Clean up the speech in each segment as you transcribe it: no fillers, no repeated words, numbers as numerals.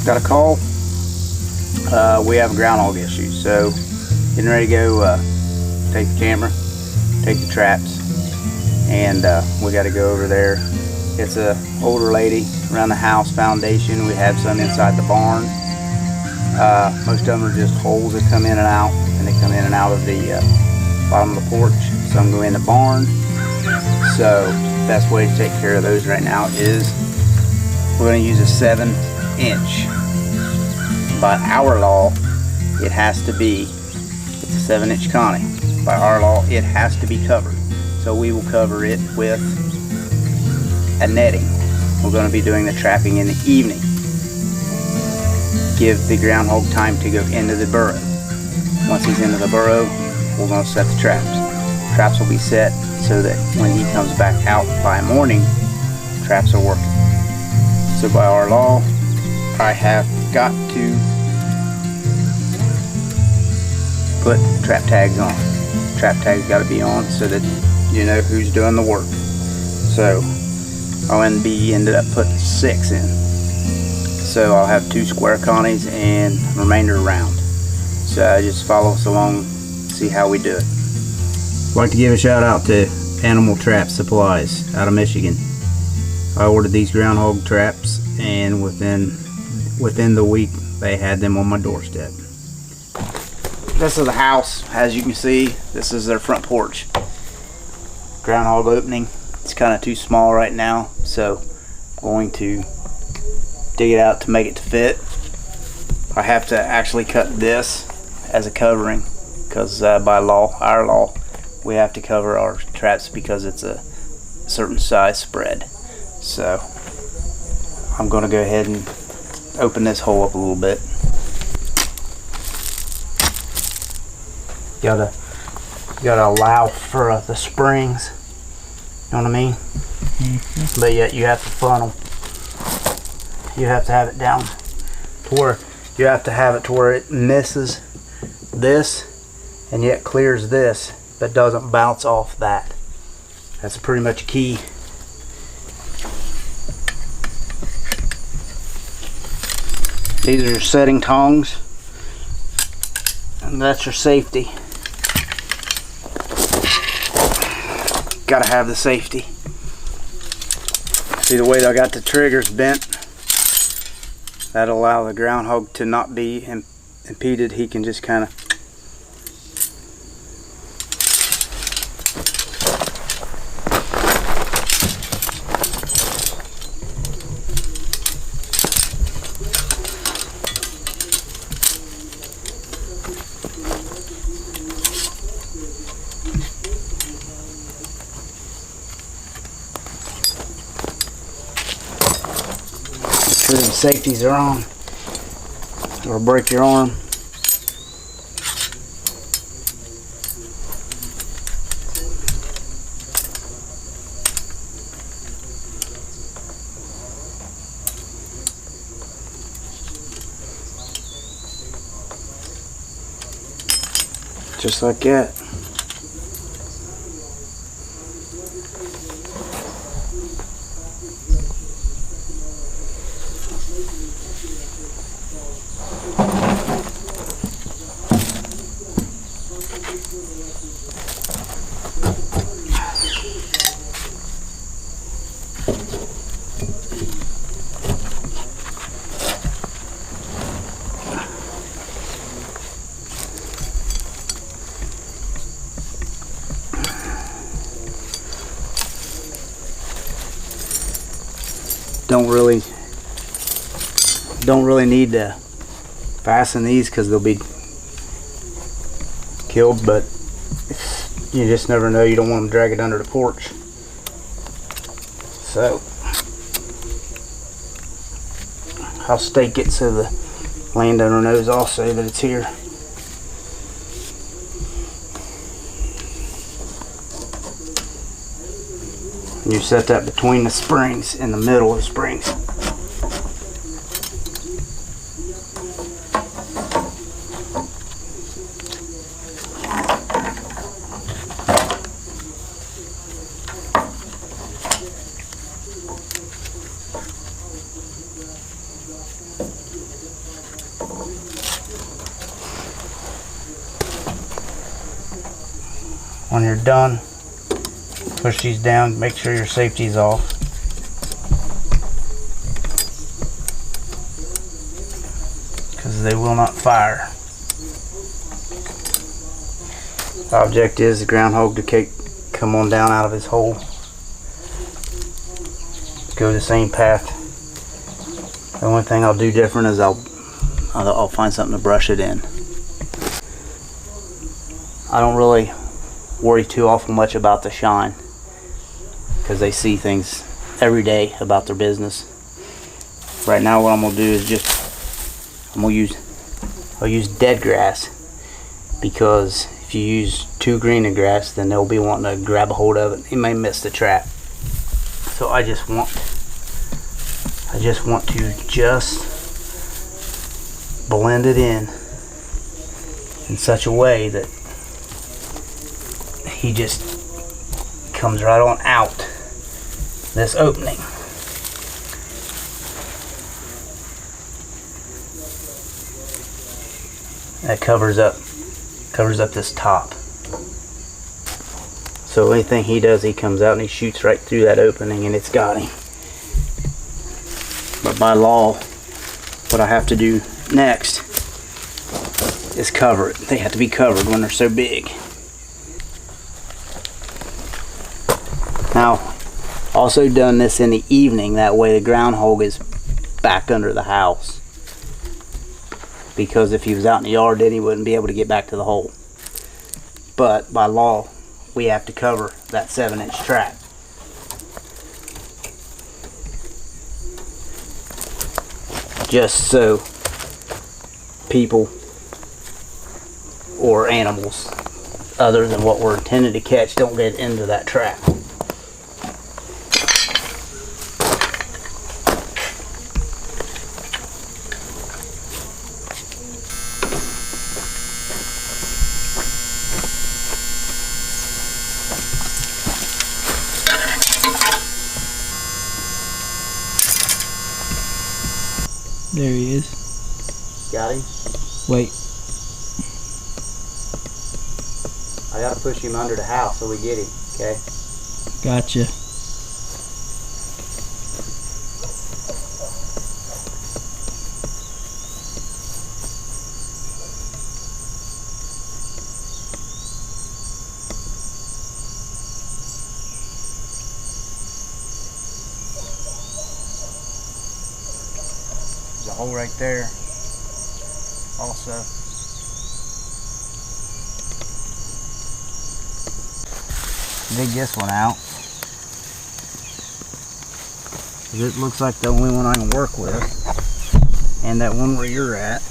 got a call. We have a groundhog issue, so getting ready to go take the camera, take the traps, and we got to go over there. It's a older lady around the house foundation. We have some inside the barn. Most of them are just holes that come in and out, and they come in and out of the bottom of the porch. Some go in the barn. So the best way to take care of those right now is we're going to use a 7-inch. By our law, it has to be, it's a 7-inch Connie. By our law, it has to be covered. So we will cover it with a netting. We're going to be doing the trapping in the evening. Give the groundhog time to go into the burrow. Once he's into the burrow, we're going to set the traps. Traps will be set so that when he comes back out by morning, traps are working. So by our law, I have got to put trap tags on. Trap tags got to be on so that you know who's doing the work. So I'll ended up putting 6 in. So I'll have 2 square Connies and remainder round. So just follow us along, see how we do it. I'd like to give a shout out to Animal Trap Supplies out of Michigan. I ordered these groundhog traps, and within the week they had them on my doorstep. This is the house. As you can see, this is their front porch. Groundhog opening. It's kind of too small right now, so I'm going to dig it out to make it to fit. I have to actually cut this as a covering because by law, our law, we have to cover our traps because it's a certain size spread. So I'm going to go ahead and open this hole up a little bit. Gotta allow for the springs. You know what I mean? Mm-hmm. But yet you have to funnel. You have to have it down to where you have to have it to where it misses this and yet clears this, but doesn't bounce off that. That's pretty much key. These are your setting tongs, and that's your safety. Gotta have the safety. See the way that I got the triggers bent? That'll allow the groundhog to not be impeded. He can just kind of the safeties are on, or break your arm. Just like that. Don't really need to fasten these because they'll be killed, but you just never know. You don't want them dragging under the porch. So I'll stake it so the landowner knows also that it's here. And you set that between the springs, in the middle of the springs. When you're done, push these down, make sure your safety's off. Because they will not fire. The object is the groundhog to come on down out of his hole. Go the same path. The only thing I'll do different is I'll find something to brush it in. I don't really worry too awful much about the shine because they see things every day about their business. Right now what I'm gonna do is I'll use dead grass, because if you use too green of grass, then they'll be wanting to grab a hold of it. They may miss the trap. So I just want to blend it in such a way that he just comes right on out this opening. That covers up this top. So anything he does, he comes out and he shoots right through that opening and it's got him. But by law, what I have to do next is cover it. They have to be covered when they're so big. Now, also done this in the evening, that way the groundhog is back under the house. Because if he was out in the yard, then he wouldn't be able to get back to the hole. But by law, we have to cover that 7-inch trap. Just so people or animals other than what we're intended to catch don't get into that trap. There he is. Got him? Wait. I gotta push him under the house so we get him, okay? Gotcha. There's a hole right there also. Dig this one out. It looks like the only one I can work with. And that one where you're at.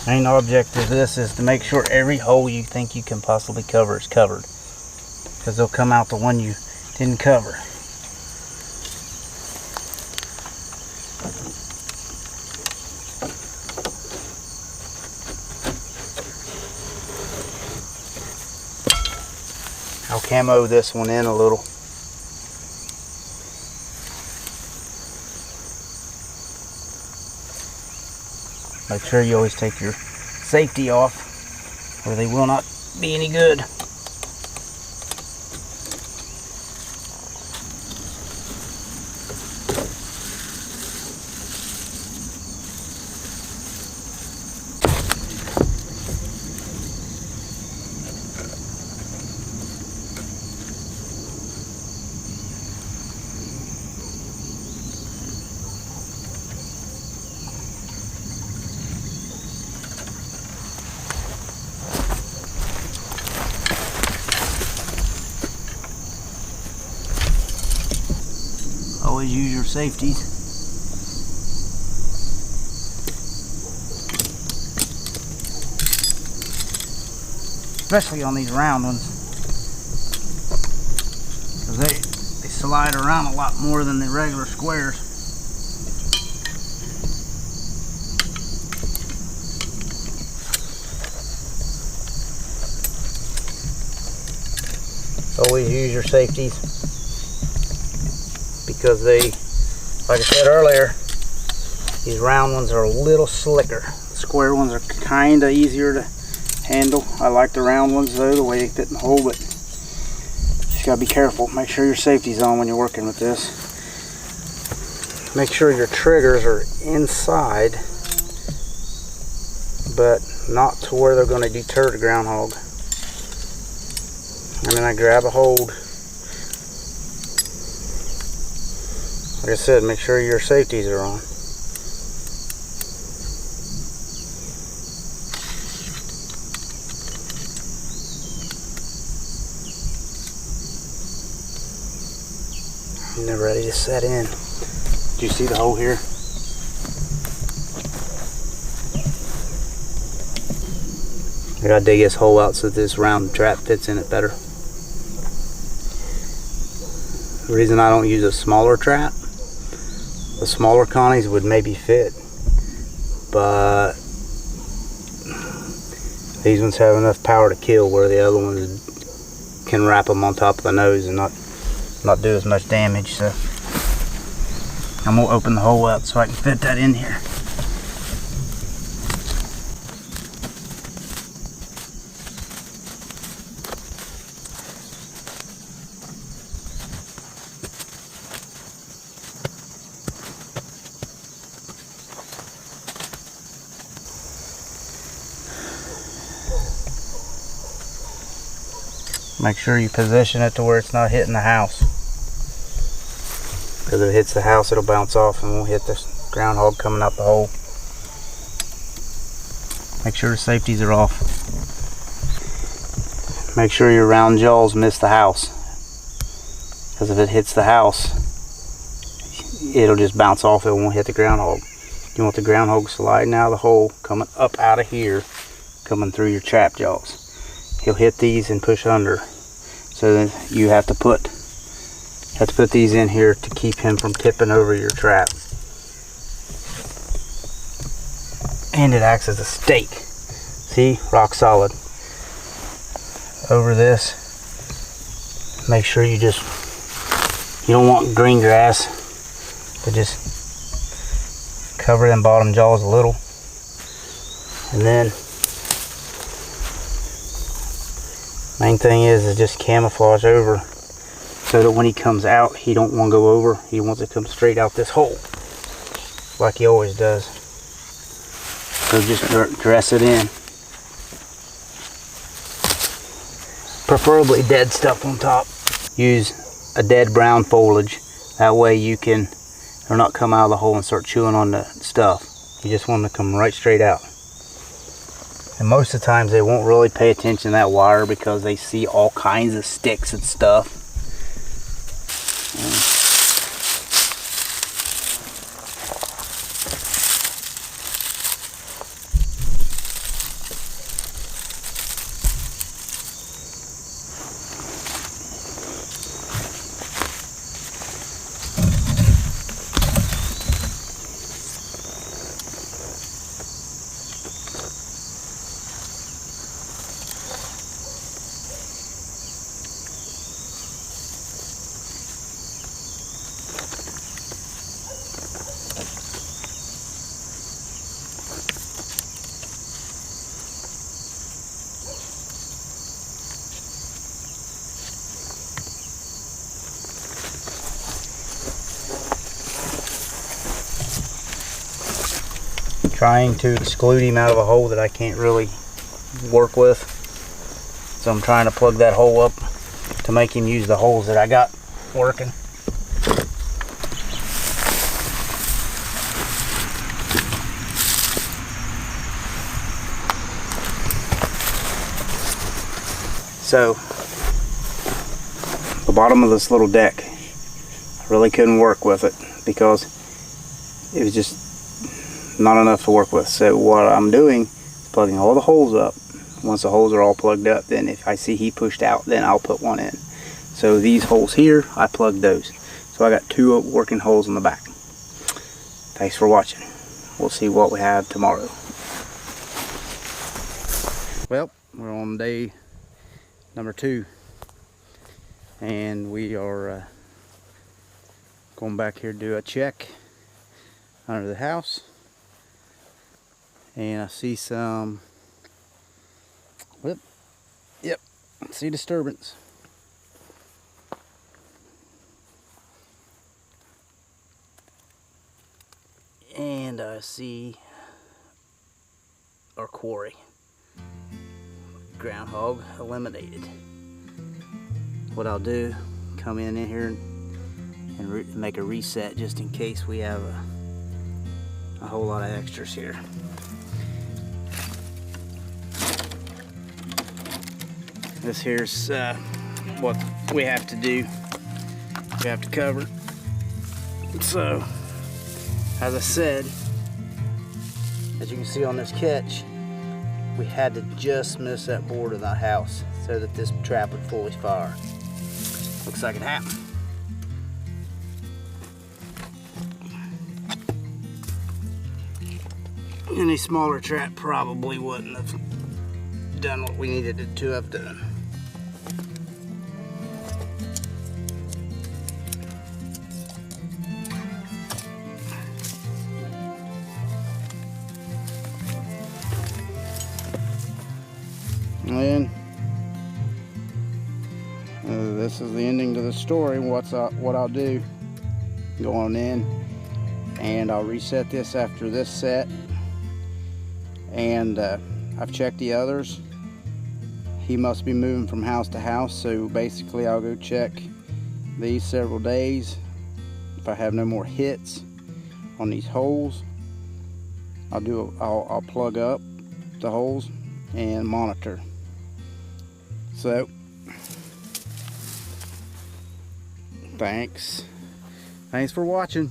Main object of this is to make sure every hole you think you can possibly cover is covered, because they'll come out the one you didn't cover. I'll camo this one in a little. Make sure you always take your safety off, or they will not be any good. Always use your safeties. Especially on these round ones. Because they slide around a lot more than the regular squares. Always use your safeties, because they, like I said earlier, these round ones are a little slicker. The square ones are kind of easier to handle. I like the round ones though, the way they fit in the hole, but just gotta be careful. Make sure your safety's on when you're working with this. Make sure your triggers are inside, but not to where they're going to deter the groundhog. And then I grab a hold. Like I said, make sure your safeties are on. And they're ready to set in. Do you see the hole here? I gotta dig this hole out so this round trap fits in it better. The reason I don't use a smaller trap, the smaller connies would maybe fit, but these ones have enough power to kill where the other ones can wrap them on top of the nose and not do as much damage. So I'm gonna open the hole up so I can fit that in here. Make sure you position it to where it's not hitting the house. Because if it hits the house, it'll bounce off and won't hit this groundhog coming out the hole. Make sure the safeties are off. Make sure your round jaws miss the house. Because if it hits the house, it'll just bounce off, it won't hit the groundhog. You want the groundhog sliding out of the hole, coming up out of here, coming through your trap jaws. He'll hit these and push under. So then you have to put these in here to keep him from tipping over your trap. And it acts as a stake. See, rock solid. Over this, make sure you don't want green grass, but just cover them bottom jaws a little. And then main thing is just camouflage over so that when he comes out, he don't want to go over. He wants to come straight out this hole like he always does. So just dress it in. Preferably dead stuff on top. Use a dead brown foliage. That way they'll not come out of the hole and start chewing on the stuff. You just want them to come right straight out. And most of the times they won't really pay attention to that wire because they see all kinds of sticks and stuff. Trying to exclude him out of a hole that I can't really work with. So I'm trying to plug that hole up to make him use the holes that I got working. So the bottom of this little deck, really couldn't work with it because it was just not enough to work with. So what I'm doing is plugging all the holes up. Once the holes are all plugged up, then if I see he pushed out, then I'll put one in. So these holes here, I plugged those. So I got 2 working holes in the back. Thanks for watching. We'll see what we have tomorrow. Well, we're on day number 2. And we are going back here to do a check under the house. And I see some, yep, I see disturbance. And I see our quarry. Groundhog eliminated. What I'll do, come in here and make a reset just in case we have a whole lot of extras here. This here's what we have to do. We have to cover it. So, as I said, as you can see on this catch, we had to just miss that board of the house so that this trap would fully fire. Looks like it happened. Any smaller trap probably wouldn't have done what we needed it to have done. And this is the ending to the story. What I'll do, go on in and I'll reset this after this set. And I've checked the others. He must be moving from house to house, so basically I'll go check these several days. If I have no more hits on these holes, I'll plug up the holes and monitor. So, thanks for watching.